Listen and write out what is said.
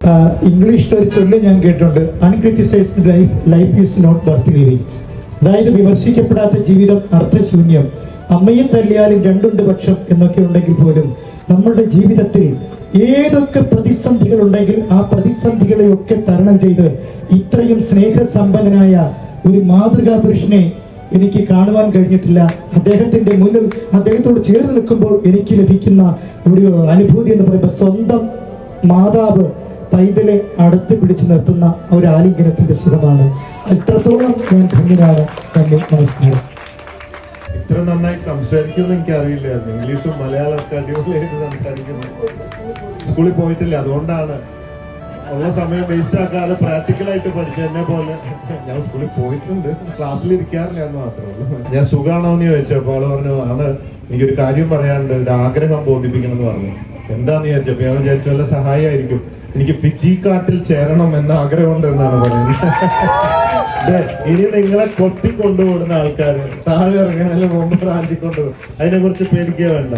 ഇംഗ്ലീഷിൽ ഒരു ചൊല്ല് ഞാൻ കേട്ടിട്ടുണ്ട്, uncriticised life is not worth living. അതായത് വിമർശിക്കപ്പെടാത്ത ജീവിതം അർത്ഥശൂന്യം, അമ്മയെ തല്ലിയാലും രണ്ടുണ്ട് പക്ഷം എന്നൊക്കെ ഉണ്ടെങ്കിൽ പോലും നമ്മളുടെ ജീവിതത്തിൽ ഏതൊക്കെ പ്രതിസന്ധികൾ ഉണ്ടെങ്കിൽ ആ പ്രതിസന്ധികളെയൊക്കെ തരണം ചെയ്ത് ഇത്രയും സ്നേഹസമ്പന്നനായ ഒരു മാതൃകാ പുരുഷനെ എനിക്ക് കാണുവാൻ കഴിഞ്ഞിട്ടില്ല. അദ്ദേഹത്തിന്റെ മുന്നിൽ അദ്ദേഹത്തോട് ചേർന്ന് നിൽക്കുമ്പോൾ എനിക്ക് ലഭിക്കുന്ന ഒരു അനുഭൂതി എന്ന് പറയുമ്പോൾ സ്വന്തം മാതാവ് പൈതലെ അടുത്ത് പിടിച്ചു നിർത്തുന്ന ഒരു ആലിംഗനത്തിന്റെ സുഖമാണ്. അത്രത്തോളം ഞാൻ ധന്യനാണ്. നമസ്കാരം. ഇത്ര നന്നായി സംസാരിക്കുമെന്ന് എനിക്ക് അറിയില്ലായിരുന്നു. ഇംഗ്ലീഷും മലയാളമൊക്കെ അടിപൊളിയായിട്ട് സംസാരിക്കുന്നു. സ്കൂളിൽ പോയിട്ടില്ല, അതുകൊണ്ടാണ് ഉള്ള സമയം വേസ്റ്റ് ആക്കാതെ പ്രാക്ടിക്കലായിട്ട് പഠിച്ചതിനെ പോലെ. ഞാൻ സ്കൂളിൽ പോയിട്ടുണ്ട്, ക്ലാസ്സിൽ ഇരിക്കാറില്ല എന്ന് മാത്രമേ ഉള്ളൂ. ഞാൻ സുഖാണോ എന്ന് ചോദിച്ചപ്പോൾ ആള് പറഞ്ഞു ആണ്, എനിക്കൊരു കാര്യം പറയാനുണ്ട്, ഒരു ആഗ്രഹം ബോധിപ്പിക്കണം എന്ന് പറഞ്ഞു. എന്താന്ന് ചോദിച്ചപ്പോ ഞാൻ വിചാരിച്ച വല്ല സഹായമായിരിക്കും. എനിക്ക് ഫിജി കാട്ടിൽ ചേരണം എന്ന ആഗ്രഹമുണ്ട് എന്നാണ് പറയുന്നത്. ഇനി നിങ്ങളെ കൊത്തിക്കൊണ്ടുപോടുന്ന ആൾക്കാര് താഴെ ഇറങ്ങാനും മുമ്പ് റാഞ്ചി കൊണ്ടുപോകും, അതിനെ കുറിച്ച് പേടിക്കുക വേണ്ട.